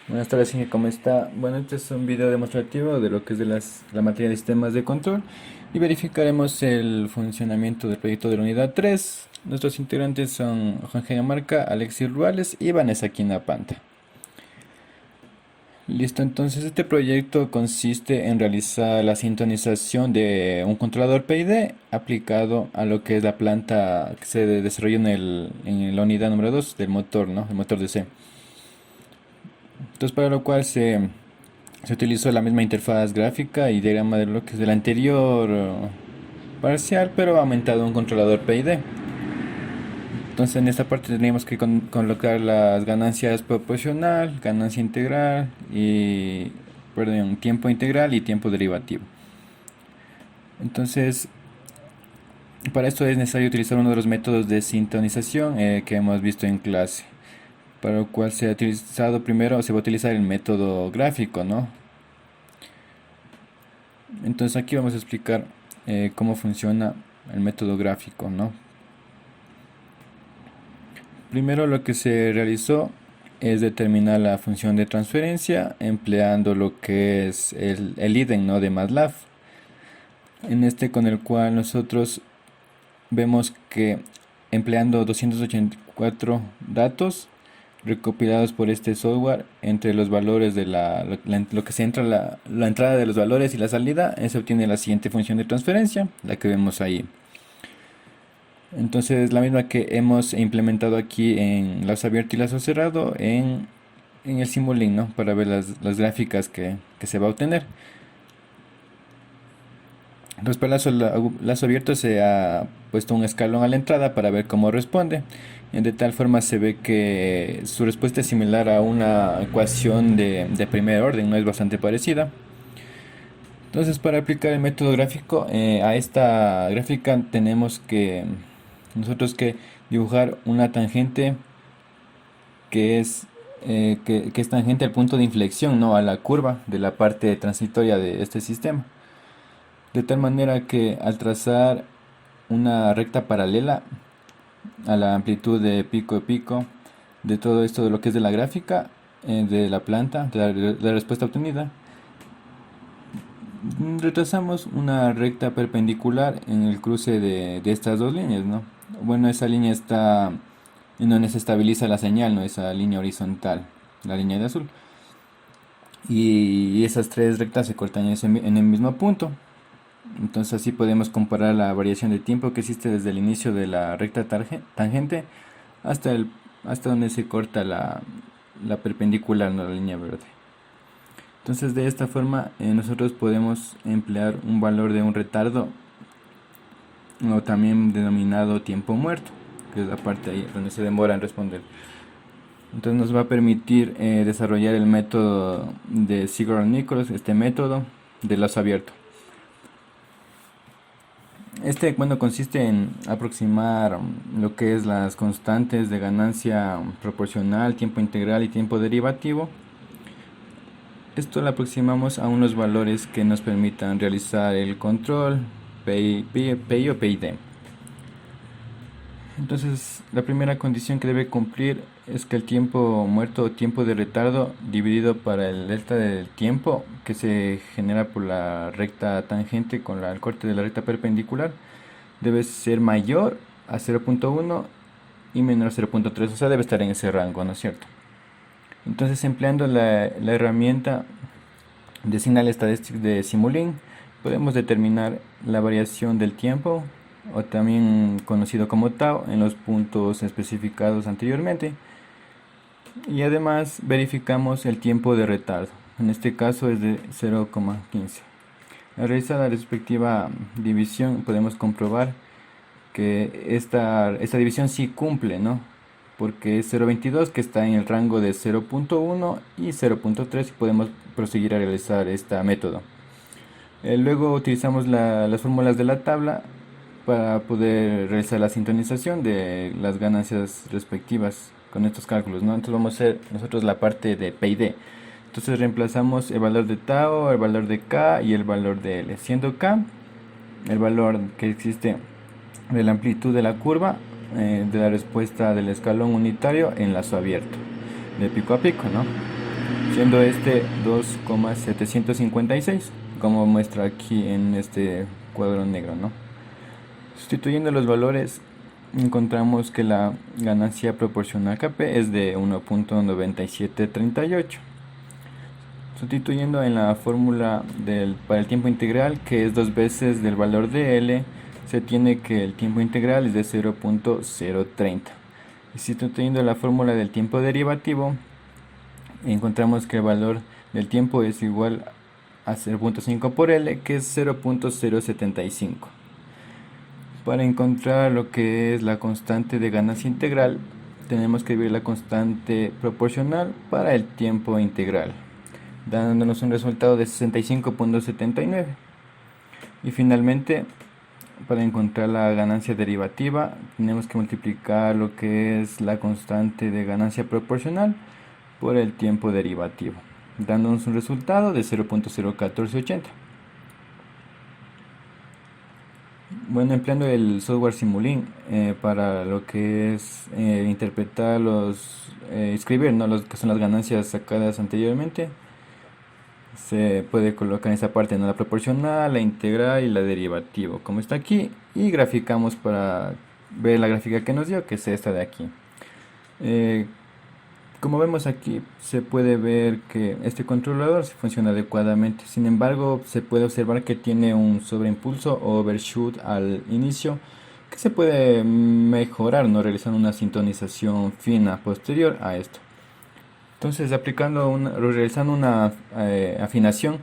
Buenas tardes, Inge, ¿cómo está? Bueno, este es un video demostrativo de lo que es la materia de sistemas de control y verificaremos el funcionamiento del proyecto de la unidad 3. Nuestros integrantes son Juan G. Marca, Alexis Ruales y Vanessa Quinapanta. Listo, entonces este proyecto consiste en realizar la sintonización de un controlador PID aplicado a lo que es la planta que se desarrolla en la unidad número 2 del motor, ¿no? El motor DC. Entonces, para lo cual se utilizó la misma interfaz gráfica y diagrama de bloques del anterior parcial, pero aumentado un controlador PID. Entonces, en esta parte tenemos que colocar las ganancias proporcional, ganancia integral y, perdón, tiempo integral y tiempo derivativo. Entonces, para esto es necesario utilizar uno de los métodos de sintonización que hemos visto en clase, para lo cual se ha utilizado primero, se va a utilizar el método gráfico, ¿no? Entonces aquí vamos a explicar cómo funciona el método gráfico, ¿no? Primero lo que se realizó es determinar la función de transferencia empleando lo que es el IDEN, ¿no? De MATLAB. En este con el cual nosotros vemos que empleando 284 datos recopilados por este software entre los valores de lo que se entra la entrada de los valores y la salida, se obtiene la siguiente función de transferencia, la que vemos ahí. Entonces la misma que hemos implementado aquí en lazo abierto y lazo cerrado en el Simulink, ¿no? Para ver las gráficas que se va a obtener. Entonces para el lazo abierto se ha puesto un escalón a la entrada para ver cómo responde. De tal forma se ve que su respuesta es similar a una ecuación de primer orden, no es bastante parecida. Entonces para aplicar el método gráfico a esta gráfica tenemos que nosotros que dibujar una tangente que que es tangente al punto de inflexión, no a la curva de la parte transitoria de este sistema. De tal manera que al trazar una recta paralela a la amplitud de pico de todo esto de lo que es de la gráfica de la planta, de la respuesta obtenida, retrasamos una recta perpendicular en el cruce de estas dos líneas, ¿no? Bueno, esa línea está en donde se estabiliza la señal, ¿no? Esa línea horizontal, la línea de azul. Y esas tres rectas se cortan en el mismo punto. Entonces así podemos comparar la variación de tiempo que existe desde el inicio de la recta tangente hasta donde se corta la perpendicular, ¿no? La línea verde. Entonces de esta forma nosotros podemos emplear un valor de un retardo o también denominado tiempo muerto, que es la parte ahí donde se demora en responder. Entonces nos va a permitir desarrollar el método de Sigurd-Nichols, este método de lazo abierto. Este, bueno, consiste en aproximar lo que es las constantes de ganancia proporcional, tiempo integral y tiempo derivativo. Esto lo aproximamos a unos valores que nos permitan realizar el control PI o PID. Entonces, la primera condición que debe cumplir es que el tiempo muerto o tiempo de retardo dividido para el delta del tiempo que se genera por la recta tangente con el corte de la recta perpendicular debe ser mayor a 0.1 y menor a 0.3, o sea, debe estar en ese rango, ¿no es cierto? Entonces, empleando la herramienta de Signal Statistics de Simulink, podemos determinar la variación del tiempo, o también conocido como tau, en los puntos especificados anteriormente. Y además verificamos el tiempo de retardo, en este caso es de 0,15. Al realizar la respectiva división podemos comprobar que esta división sí cumple, ¿no? Porque es 0.22 que está en el rango de 0.1 y 0.3 y podemos proseguir a realizar este método. Luego utilizamos las fórmulas de la tabla para poder realizar la sintonización de las ganancias respectivas con estos cálculos, ¿no? Entonces vamos a hacer nosotros la parte de P y D. Entonces reemplazamos el valor de tau, el valor de k y el valor de l, siendo k el valor que existe de la amplitud de la curva de la respuesta del escalón unitario en lazo abierto, de pico a pico, ¿no? siendo este 2,756, como muestra aquí en este cuadro negro, ¿no? Sustituyendo los valores, encontramos que la ganancia proporcional Kp es de 1,9738. Sustituyendo en la fórmula para el tiempo integral, que es 2 veces del valor de L, se tiene que el tiempo integral es de 0,030. Y sustituyendo la fórmula del tiempo derivativo, encontramos que el valor del tiempo es igual a 0,5 por L, que es 0,075. Para encontrar lo que es la constante de ganancia integral, tenemos que ver la constante proporcional para el tiempo integral, dándonos un resultado de 65,79. Y finalmente, para encontrar la ganancia derivativa, tenemos que multiplicar lo que es la constante de ganancia proporcional por el tiempo derivativo, dándonos un resultado de 0,01480. Bueno, empleando el software Simulink para lo que es interpretar escribir, ¿no?, los que son las ganancias sacadas anteriormente, se puede colocar en esa parte, ¿no?, la proporcional, la integral y la derivativa, como está aquí, y graficamos para ver la gráfica que nos dio, que es esta de aquí. Como vemos aquí, se puede ver que este controlador funciona adecuadamente. Sin embargo, se puede observar que tiene un sobreimpulso o overshoot al inicio, que se puede mejorar, ¿no?, realizando una sintonización fina posterior a esto. Entonces, realizando una afinación,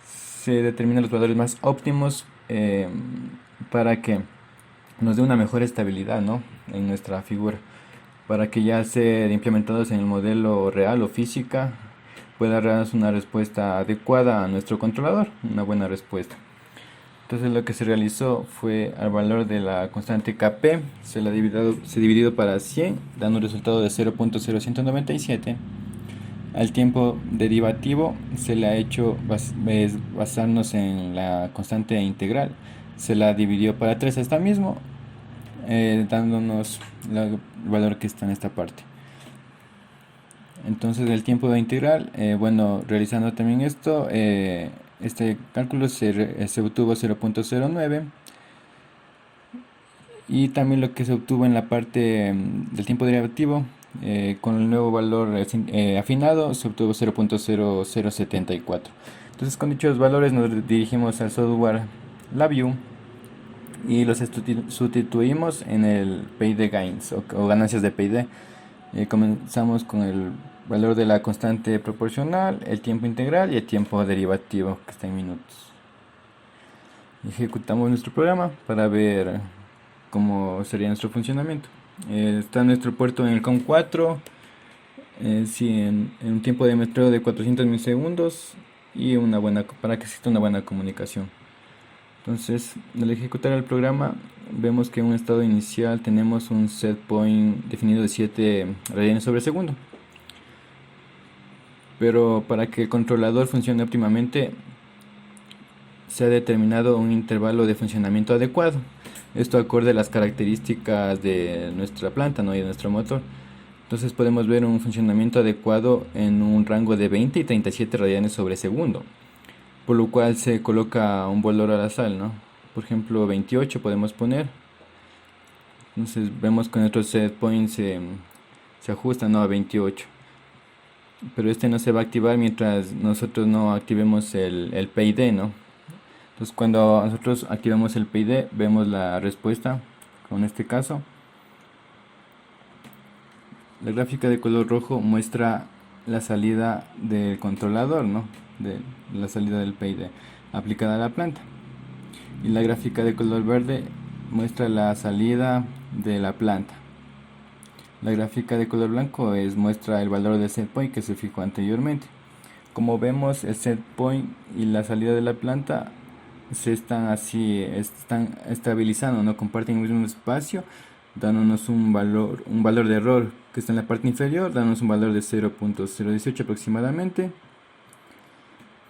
se determinan los valores más óptimos para que nos dé una mejor estabilidad, ¿no?, en nuestra figura, para que ya ser implementados en el modelo real o física pueda darnos una respuesta adecuada a nuestro controlador, una buena respuesta. Entonces lo que se realizó fue al valor de la constante Kp se dividió para 100, dando un resultado de 0,0197. Al tiempo derivativo se le ha hecho basarnos en la constante integral, se la dividió para 3 hasta mismo, dándonos el valor que está en esta parte. Entonces el tiempo de integral, realizando también esto, este cálculo se obtuvo 0,09, y también lo que se obtuvo en la parte del tiempo derivativo, con el nuevo valor afinado, se obtuvo 0,0074. Entonces, con dichos valores nos dirigimos al software LabVIEW y los sustituimos en el PID gains o ganancias de PID. Comenzamos con el valor de la constante proporcional, el tiempo integral y el tiempo derivativo, que está en minutos. Ejecutamos nuestro programa para ver cómo sería nuestro funcionamiento. Está nuestro puerto en el COM4, en un tiempo de muestreo de 400 milisegundos y para que exista una buena comunicación. Entonces, al ejecutar el programa, vemos que en un estado inicial tenemos un set point definido de 7 radianes sobre segundo. Pero para que el controlador funcione óptimamente, se ha determinado un intervalo de funcionamiento adecuado. Esto acorde a las características de nuestra planta, ¿no?, y de nuestro motor. Entonces podemos ver un funcionamiento adecuado en un rango de 20 y 37 radianes sobre segundo, por lo cual se coloca un valor al azar, ¿no? Por ejemplo, 28 podemos poner. Entonces vemos que nuestro set point se ajusta, ¿no?, a 28. Pero este no se va a activar mientras nosotros no activemos el PID, ¿no? Entonces cuando nosotros activamos el PID, vemos la respuesta con este caso. La gráfica de color rojo muestra la salida del controlador, ¿no?, de la salida del PID aplicada a la planta. Y la gráfica de color verde muestra la salida de la planta. La gráfica de color blanco muestra el valor del set point que se fijó anteriormente. Como vemos, el set point y la salida de la planta están estabilizando, no comparten el mismo espacio, dándonos un valor de error que está en la parte inferior, dándonos un valor de 0,018 aproximadamente.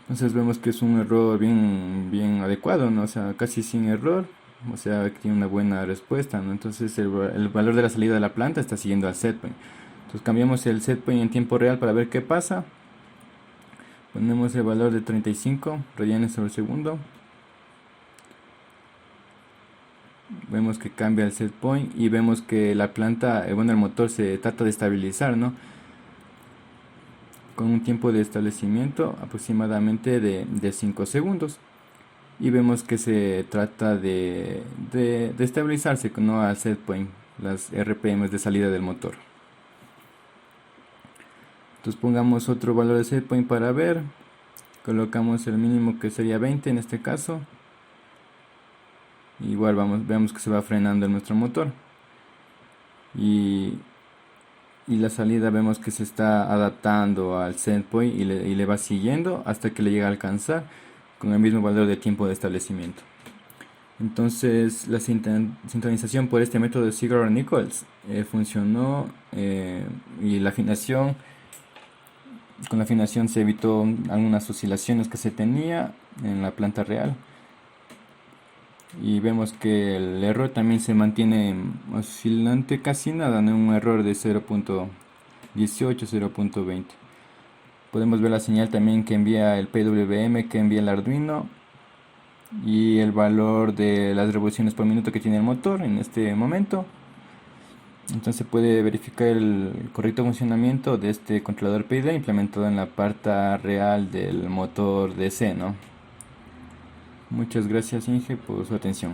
Entonces vemos que es un error bien adecuado, ¿no? O sea, casi sin error, o sea, que tiene una buena respuesta, ¿no? Entonces el valor de la salida de la planta está siguiendo al set point. Entonces cambiamos el set point en tiempo real para ver qué pasa. Ponemos el valor de 35 radianes sobre segundo. Vemos que cambia el set point y vemos que la planta, bueno, el motor se trata de estabilizar, ¿no? Con un tiempo de establecimiento aproximadamente de 5 segundos. Y vemos que se trata de estabilizarse, ¿no? Al set point, las RPMs de salida del motor. Entonces pongamos otro valor de set point para ver. Colocamos el mínimo, que sería 20 en este caso. Igual vemos que se va frenando en nuestro motor. Y la salida vemos que se está adaptando al set point y le va siguiendo hasta que le llega a alcanzar con el mismo valor de tiempo de establecimiento. Entonces la sincronización por este método de Ziegler-Nichols funcionó, y con la afinación se evitó algunas oscilaciones que se tenía en la planta real. Y vemos que el error también se mantiene oscilante casi nada, ¿no? Un error de 0.18, 0.20. Podemos ver la señal también que envía el PWM, que envía el Arduino, y el valor de las revoluciones por minuto que tiene el motor en este momento. Entonces se puede verificar el correcto funcionamiento de este controlador PID implementado en la parte real del motor DC, ¿no? Muchas gracias, Inge, por su atención.